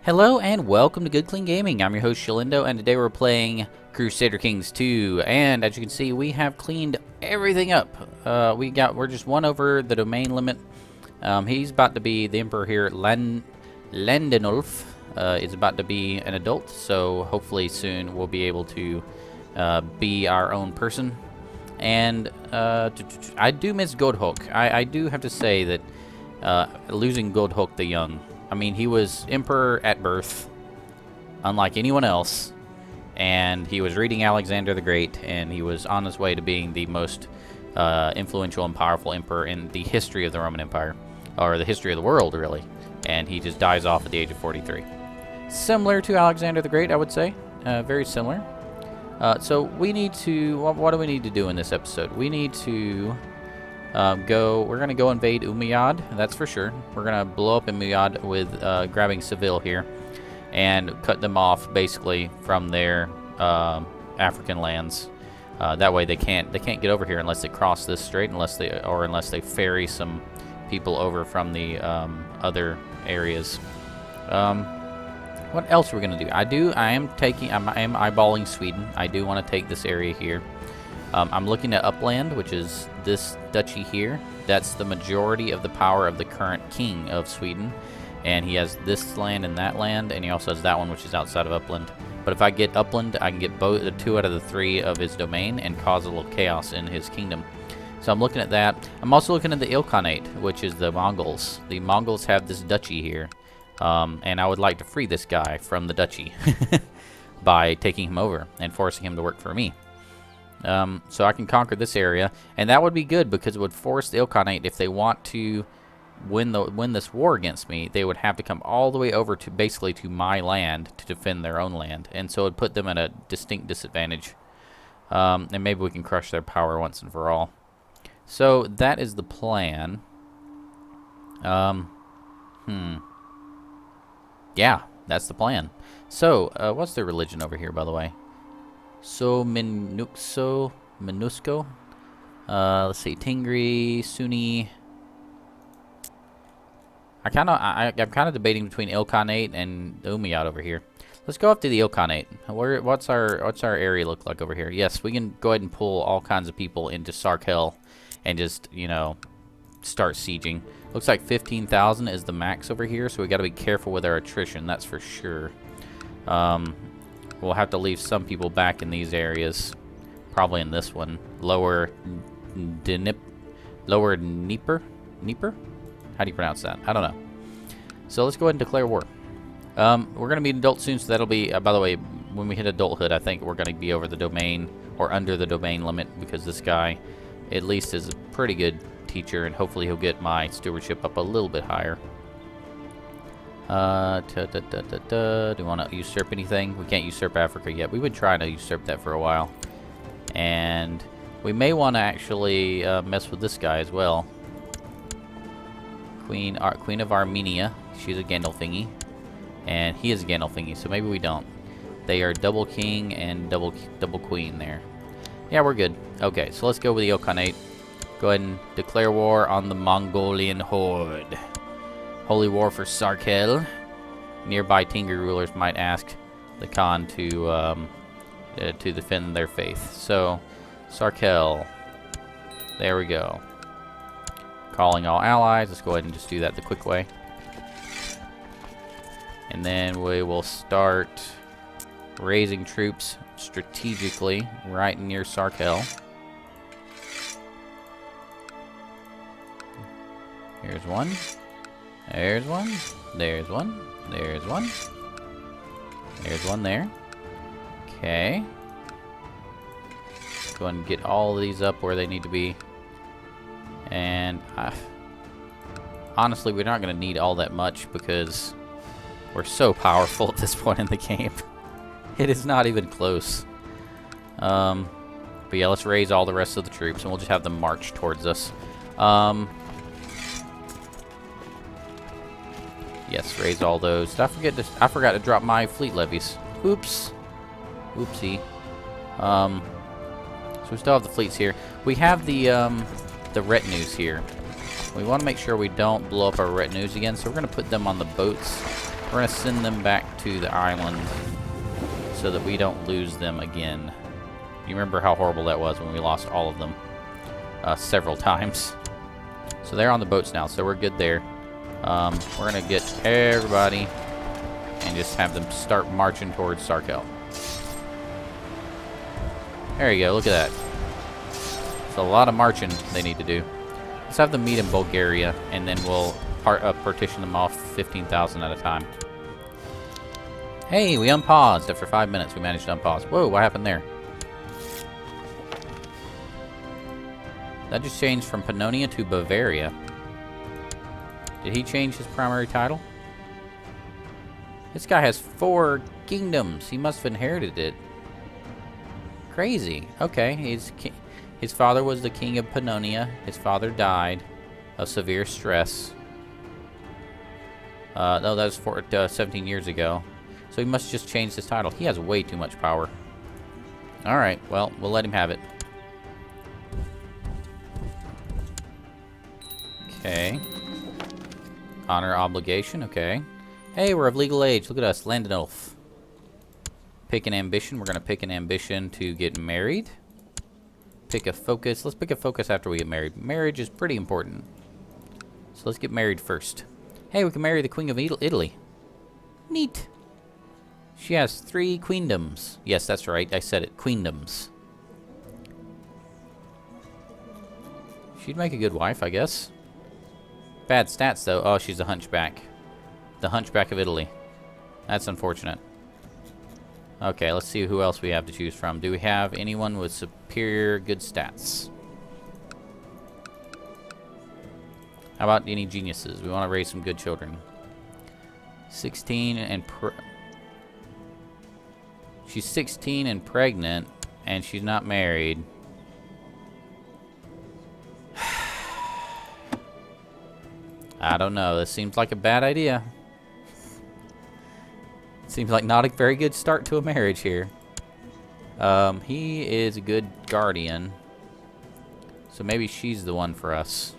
Hello and welcome to Good Clean Gaming. I'm your host Shalindo, and today we're playing Crusader Kings 2. And as you can see, we have cleaned everything up. We're just one over the domain limit. He's about to be the emperor here. Landenulf is about to be an adult, so hopefully soon we'll be able to be our own person. And I do miss Godhok. I do have to say that losing Godhok the Young. I mean, he was emperor at birth, unlike anyone else, and he was reading Alexander the Great, and he was on his way to being the most influential and powerful emperor in the history of the Roman Empire, or the history of the world, really. And he just dies off at the age of 43. Similar to Alexander the Great, I would say. Very similar. So we need to... What do we need to do in this episode? We need to... we're going to go invade Umayyad, that's for sure. We're going to blow up Umayyad with grabbing Seville here and cut them off basically from their African lands. That way they can't get over here unless they cross this strait, unless they ferry some people over from the other areas. What else are we going to do? I am eyeballing Sweden. I do want to take this area here. I'm looking at Upland, which is this duchy here. That's the majority of the power of the current king of Sweden. And he has this land and that land, and he also has that one, which is outside of Upland. But if I get Upland, I can get both the 2 out of the 3 of his domain and cause a little chaos in his kingdom. So I'm looking at that. I'm also looking at the Ilkhanate, which is the Mongols. The Mongols have this duchy here. And I would like to free this guy from the duchy by taking him over and forcing him to work for me. So I can conquer this area, and that would be good because it would force the Ilkhanate, if they want to win this war against me, they would have to come all the way over to basically to my land to defend their own land, and so it would put them at a distinct disadvantage. And maybe we can crush their power once and for all. So that is the plan. Yeah, that's the plan. So what's their religion over here, by the way? Minusco. Let's see, Tingri, Sunni. I'm kind of debating between Ilkhanate and Umayyad over here. Let's go up to the Ilkhanate. What's our area look like over here? Yes, we can go ahead and pull all kinds of people into Sarkel and just, you know, start sieging. Looks like 15,000 is the max over here, so we got to be careful with our attrition. That's for sure. We'll have to leave some people back in these areas. Probably in this one. Lower Dnieper? How do you pronounce that? I don't know. So let's go ahead and declare war. We're going to be adult soon, so that'll be... by the way, when we hit adulthood, I think we're going to be over the domain, or under the domain limit, because this guy, at least, is a pretty good teacher, and hopefully he'll get my stewardship up a little bit higher. Do we want to usurp anything? We can't usurp Africa yet. We've been trying to usurp that for a while. And we may want to actually mess with this guy as well. Queen of Armenia. She's a Gandalfingi. And he is a Gandalfingi, so maybe we don't. They are double king and double queen there. Yeah, we're good. Okay, so let's go with the Ilkhanate. Go ahead and declare war on the Mongolian horde. Holy war for Sarkel. Nearby Tingri rulers might ask the Khan to defend their faith. So, Sarkel. There we go. Calling all allies. Let's go ahead and just do that the quick way. And then we will start raising troops strategically right near Sarkel. Here's one. There's one. There's one. There's one. There's one there. Okay. Go ahead and get all of these up where they need to be. And honestly, we're not going to need all that much because we're so powerful at this point in the game. It is not even close. But yeah, let's raise all the rest of the troops and we'll just have them march towards us. Yes, raise all those. Did I forgot to drop my fleet levies. Oops. Oopsie. So we still have the fleets here. We have the retinues here. We want to make sure we don't blow up our retinues again, so we're going to put them on the boats We're going to send them back to the island so that we don't lose them again. You remember how horrible that was when we lost all of them several times. So they're on the boats now, so we're good there. We're going to get everybody and just have them start marching towards Sarkel. There you go, look at that. It's a lot of marching they need to do. Let's have them meet in Bulgaria, and then we'll partition them off 15,000 at a time. Hey, we unpaused. After 5 minutes, we managed to unpause. Whoa, what happened there? That just changed from Pannonia to Bavaria. Did he change his primary title? This guy has 4 kingdoms. He must have inherited it. Crazy. Okay, his father was the king of Pannonia. His father died of severe stress. No, that was 17 years ago. So he must just change his title. He has way too much power. Alright, well, we'll let him have it. Okay. Honor obligation, okay. Hey, we're of legal age. Look at us, land an oath. Pick an ambition. We're going to pick an ambition to get married. Pick a focus. Let's pick a focus after we get married. Marriage is pretty important. So let's get married first. Hey, we can marry the Queen of Italy. Neat. She has 3 queendoms. Yes, that's right. I said it. Queendoms. She'd make a good wife, I guess. Bad stats, though. Oh, she's a hunchback. The hunchback of Italy. That's unfortunate. Okay, let's see who else we have to choose from. Do we have anyone with superior good stats? How about any geniuses? We want to raise some good children. 16 and she's 16 and pregnant, and she's not married. I don't know. This seems like a bad idea. Seems like not a very good start to a marriage here. He is a good guardian. So maybe she's the one for us.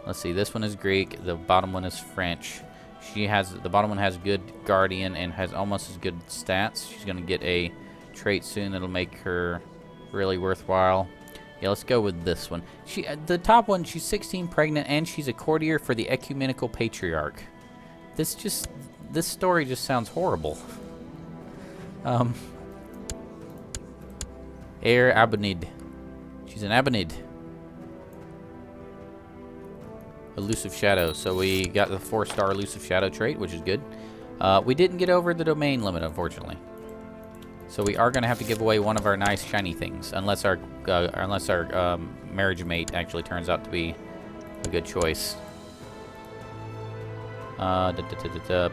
Let's see. This one is Greek. The bottom one is French. The bottom one has good guardian and has almost as good stats. She's going to get a trait soon that'll make her really worthwhile. Yeah, let's go with this one. The top one, she's 16, pregnant, and she's a courtier for the ecumenical patriarch. This story just sounds horrible. Heir Abonid. She's an Abonid. Elusive Shadow. So we got the 4-star Elusive Shadow trait, which is good. We didn't get over the domain limit, unfortunately. So we are going to have to give away one of our nice shiny things, unless our marriage mate actually turns out to be a good choice.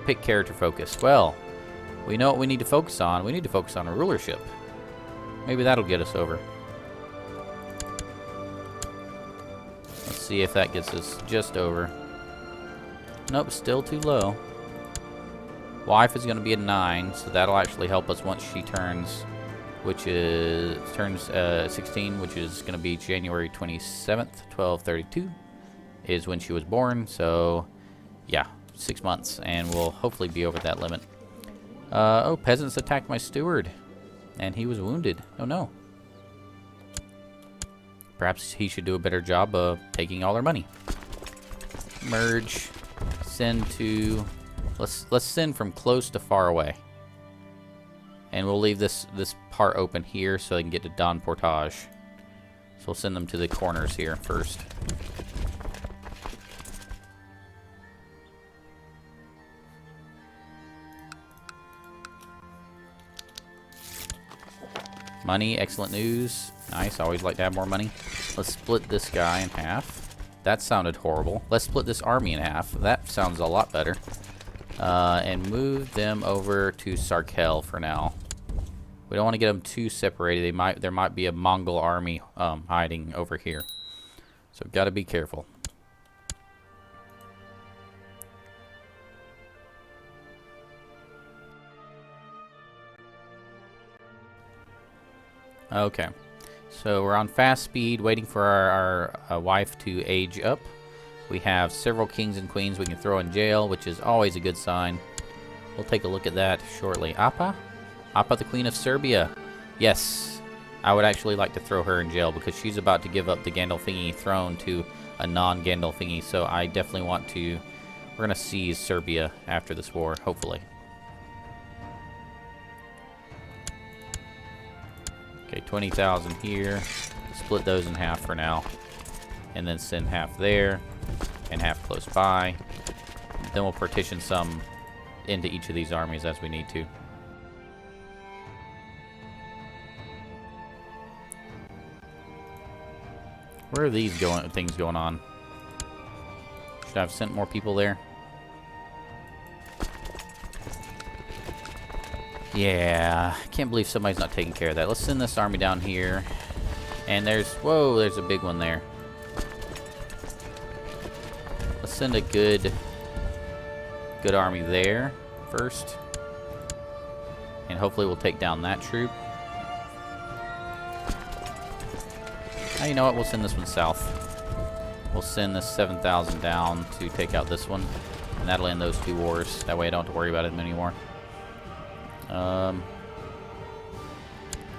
Pick character focus. Well, we know what we need to focus on. We need to focus on a rulership. Maybe that'll get us over. Let's see if that gets us just over. Nope, still too low. Wife is going to be a 9, so that'll actually help us once she turns, turns 16, which is going to be January 27th, 1232, is when she was born. So, yeah, 6 months, and we'll hopefully be over that limit. Oh, peasants attacked my steward, and he was wounded. Oh, no. Perhaps he should do a better job of taking all our money. Merge. Send to... Let's send from close to far away. And we'll leave this part open here so they can get to Don Portage. So we'll send them to the corners here first. Money, excellent news. Nice, always like to have more money. Let's split this guy in half. That sounded horrible. Let's split this army in half. That sounds a lot better. And move them over to Sarkel for now. We don't want to get them too separated. There might be a Mongol army hiding over here. So got to be careful. Okay, so we're on fast speed, waiting for our wife to age up. We have several kings and queens we can throw in jail, which is always a good sign. We'll take a look at that shortly. Appa? Appa, the Queen of Serbia. Yes, I would actually like to throw her in jail because she's about to give up the Gandolfini throne to a non-Gandolfini, so I definitely want to... We're going to seize Serbia after this war, hopefully. Okay, 20,000 here. Split those in half for now. And then send half there and half close by. Then we'll partition some into each of these armies as we need to. Where are these things going on? Should I have sent more people there? Yeah, can't believe somebody's not taking care of that. Let's send this army down here. And whoa, there's a big one there. Let's send a good army there first. And hopefully we'll take down that troop. Oh, you know what? We'll send this one south. We'll send this 7,000 down to take out this one. And that'll end those two wars. That way I don't have to worry about it anymore.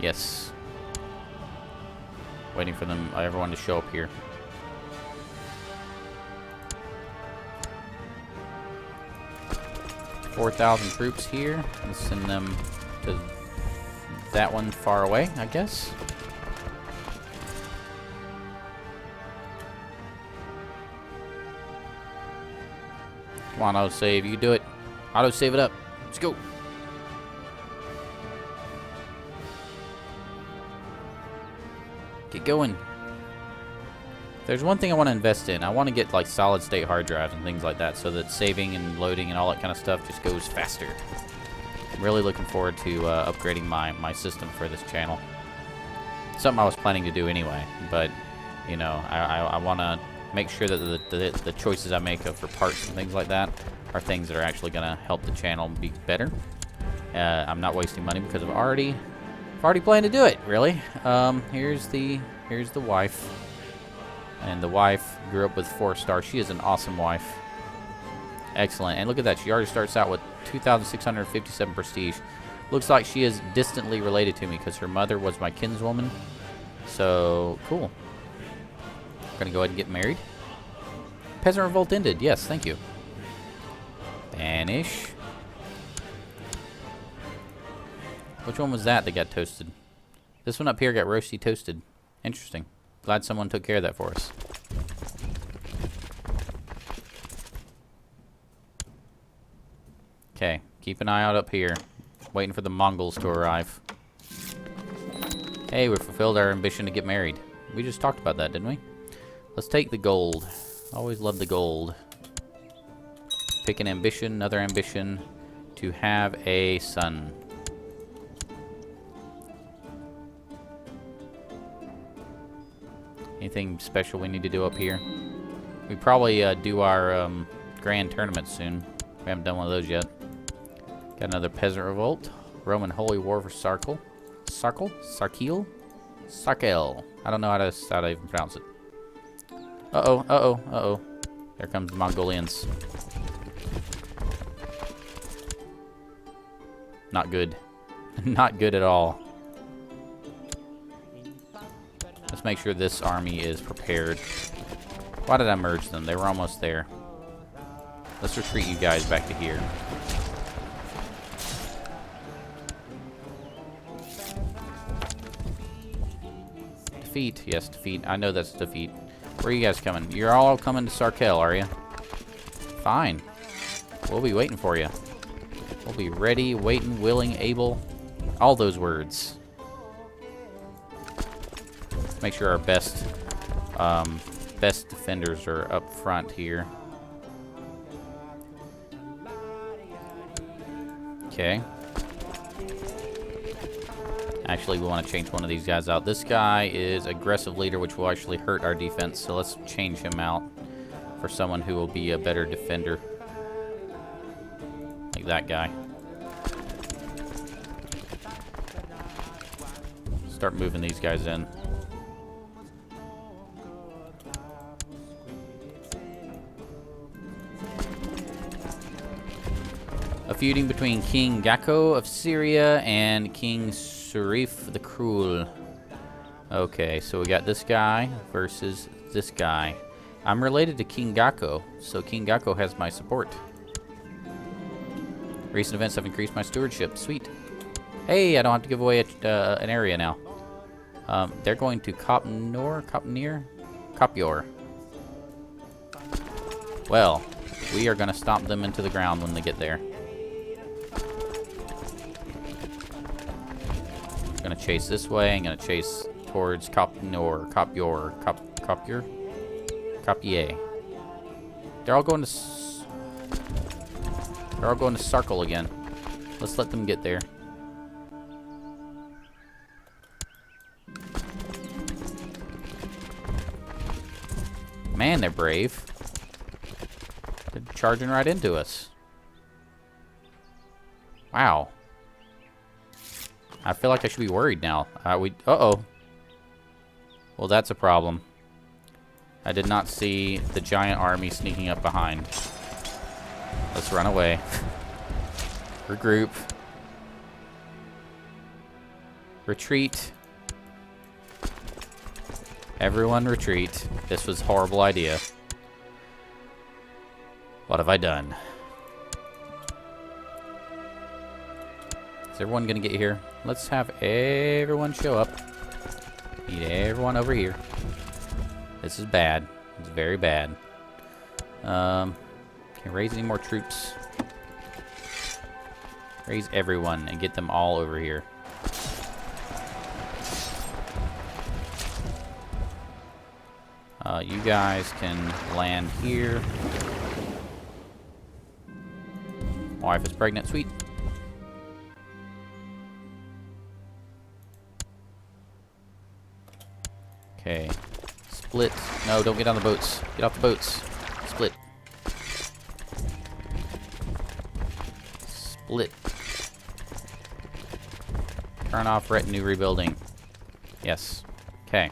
Yes. Waiting for them, everyone to show up here. $4,000 troops here. Let's send them to that one far away, I guess. Come on, autosave. You can do it. Autosave it up. Let's go. Get going. If there's one thing I want to invest in, I want to get like solid state hard drives and things like that so that saving and loading and all that kind of stuff just goes faster. I'm really looking forward to upgrading my system for this channel. Something I was planning to do anyway, but you know, I want to make sure that the choices I make for parts and things like that are things that are actually going to help the channel be better. I'm not wasting money because I've already planned to do it, really. Here's the wife. And the wife grew up with 4 stars. She is an awesome wife. Excellent. And look at that. She already starts out with 2,657 prestige. Looks like she is distantly related to me because her mother was my kinswoman. So, cool. Gonna go ahead and get married. Peasant revolt ended. Yes, thank you. Banish. Which one was that got toasted? This one up here got roasty toasted. Interesting. Glad someone took care of that for us. Okay, keep an eye out up here. Waiting for the Mongols to arrive. Hey, we fulfilled our ambition to get married. We just talked about that, didn't we? Let's take the gold. Always love the gold. Pick an ambition, another ambition. To have a son. Anything special we need to do up here? We probably do our grand tournament soon. We haven't done one of those yet. Got another peasant revolt. Roman holy war for Sarkel. Sarkel. I don't know how to even pronounce it. Uh-oh. There comes the Mongolians. Not good. Not good at all. Let's make sure this army is prepared. Why did I merge them? They were almost there. Let's retreat you guys back to here. Defeat. Yes, defeat. I know that's defeat. Where are you guys coming? You're all coming to Sarkel, are you? Fine. We'll be waiting for you. We'll be ready, waiting, willing, able. All those words. Make sure our best defenders are up front here. Okay. Actually, we want to change one of these guys out. This guy is aggressive leader, which will actually hurt our defense. So let's change him out for someone who will be a better defender. Like that guy. Start moving these guys in. A feuding between King Gakko of Syria and King Surif the Cruel. Okay, so we got this guy versus this guy. I'm related to King Gakko, so King Gakko has my support. Recent events have increased my stewardship. Sweet. Hey, I don't have to give away an area now. They're going to Kopyor. Well, we are going to stomp them into the ground when they get there. I'm going to chase this way. I'm going to chase towards Kopyor. They're all going to circle again. Let's let them get there. Man, they're brave. They're charging right into us. Wow. I feel like I should be worried now. Uh-oh. Well, that's a problem. I did not see the giant army sneaking up behind. Let's run away. Regroup. Retreat. Everyone retreat. This was a horrible idea. What have I done? Is everyone gonna get here? Let's have everyone show up. Need everyone over here. This is bad. It's very bad. Can I raise any more troops? Raise everyone and get them all over here. You guys can land here. My wife is pregnant. Sweet. Okay. Split. No, don't get on the boats. Get off the boats. Split. Split. Turn off retinue rebuilding. Yes. Okay.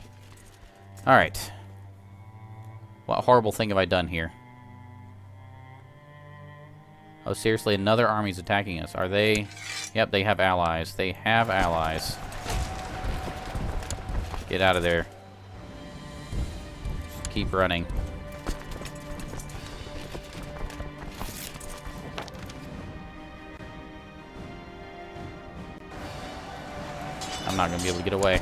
Alright. What horrible thing have I done here? Oh, seriously, another army's attacking us. Are they? Yep, they have allies. They have allies. Get out of there. Just keep running. I'm not going to be able to get away.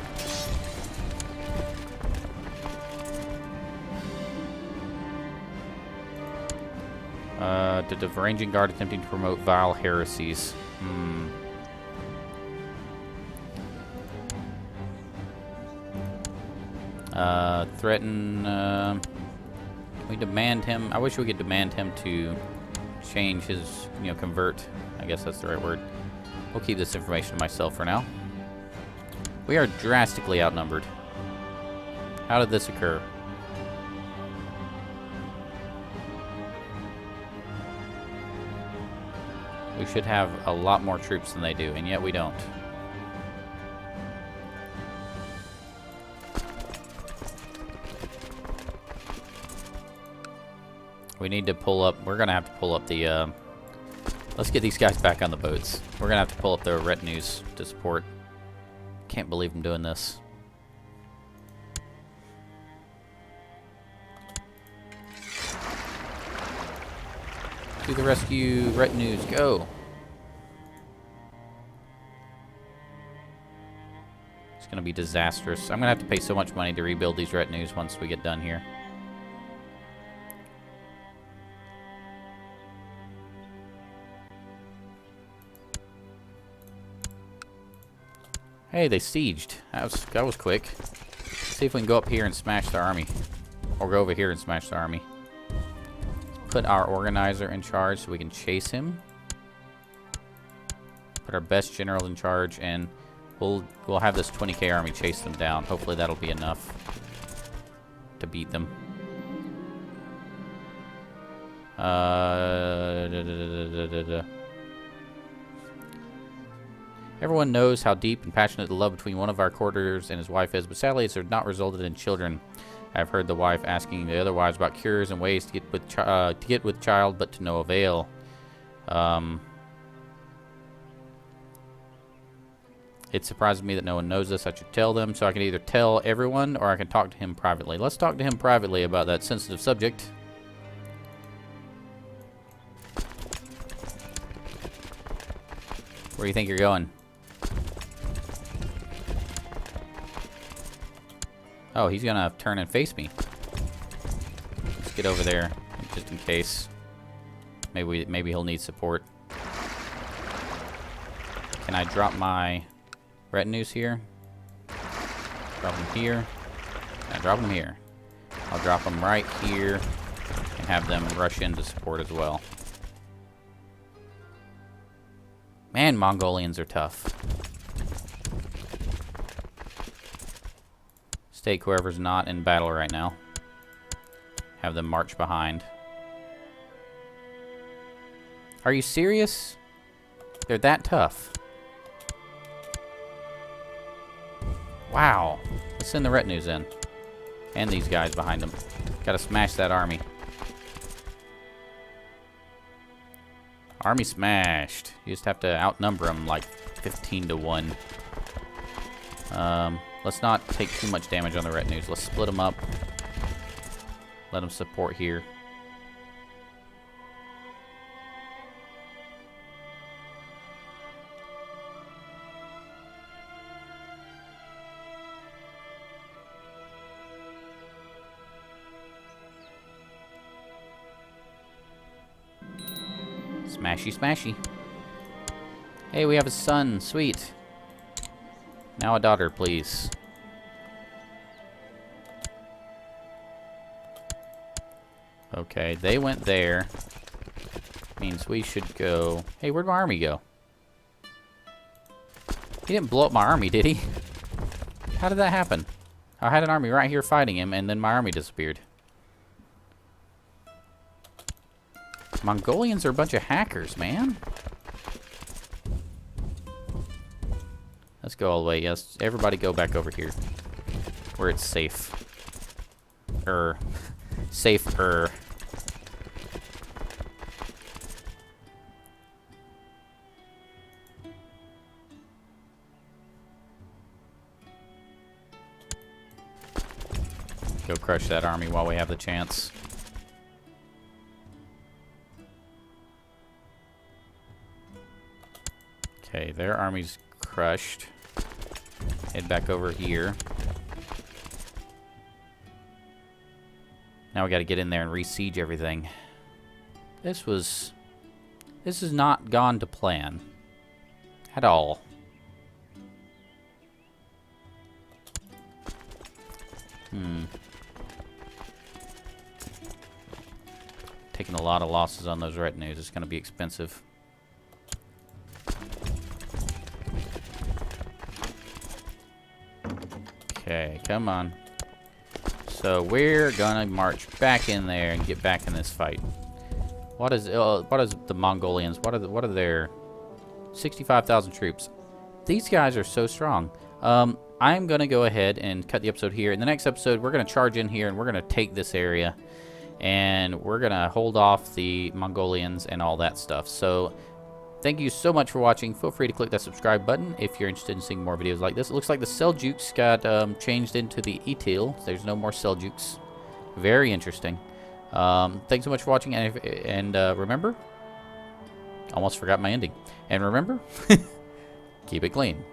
The Varangian Guard attempting to promote vile heresies. Threaten, can we demand him? I wish we could demand him to change his, convert. I guess that's the right word. We'll keep this information to myself for now. We are drastically outnumbered. How did this occur? We should have a lot more troops than they do, and yet we don't. We need to pull up. We're going to have to pull up the... let's get these guys back on the boats. We're going to have to pull up their retinues to support. Can't believe I'm doing this. To the rescue, retinues, go! It's going to be disastrous. I'm going to have to pay so much money to rebuild these retinues once we get done here. Hey, they sieged. That was quick. Let's see if we can go up here and smash the army. Or go over here and smash the army. Put our organizer in charge so we can chase him. Put our best general in charge, and we'll have this 20k army chase them down. Hopefully that'll be enough to beat them. Everyone knows how deep and passionate the love between one of our courtiers and his wife is, but sadly it's not resulted in children. I've heard the wife asking the other wives about cures and ways to get with child, but to no avail. It surprises me that no one knows this. I should tell them, so I can either tell everyone or I can talk to him privately. Let's talk to him privately about that sensitive subject. Where do you think you're going? Oh, he's gonna turn and face me. Let's get over there, just in case. Maybe he'll need support. Can I drop my retinues here? Drop them here. Can I drop them here? I'll drop them right here and have them rush in to support as well. Man, Mongolians are tough. Stake whoever's not in battle right now. Have them march behind. Are you serious? They're that tough. Wow. Let's send the retinues in. And these guys behind them. Gotta smash that army. Army smashed. You just have to outnumber them like 15 to 1. Let's not take too much damage on the retinues. Let's split them up. Let them support here. Smashy, smashy. Hey, we have a son. Sweet. Now a daughter, please. Okay, they went there. Means we should go... Hey, where'd my army go? He didn't blow up my army, did he? How did that happen? I had an army right here fighting him, and then my army disappeared. Mongolians are a bunch of hackers, man. Let's go all the way. Yes, everybody go back over here. Where it's safe. Safer. Go crush that army while we have the chance. Okay, their army's crushed. Head back over here. Now we gotta get in there and re-siege everything. This has not gone to plan. At all. Taking a lot of losses on those retinues. It's gonna be expensive. Okay, come on. So we're gonna march back in there and get back in this fight. What is the Mongolians? What are their 65,000 troops? These guys are so strong. I'm gonna go ahead and cut the episode here. In the next episode, we're gonna charge in here and we're gonna take this area, and we're gonna hold off the Mongolians and all that stuff. So thank you so much for watching. Feel free to click that subscribe button if you're interested in seeing more videos like this. It looks like the Seljuks got changed into the Etil. There's no more Seljuks. Very interesting. Thanks so much for watching, and remember, almost forgot my ending. And remember, keep it clean.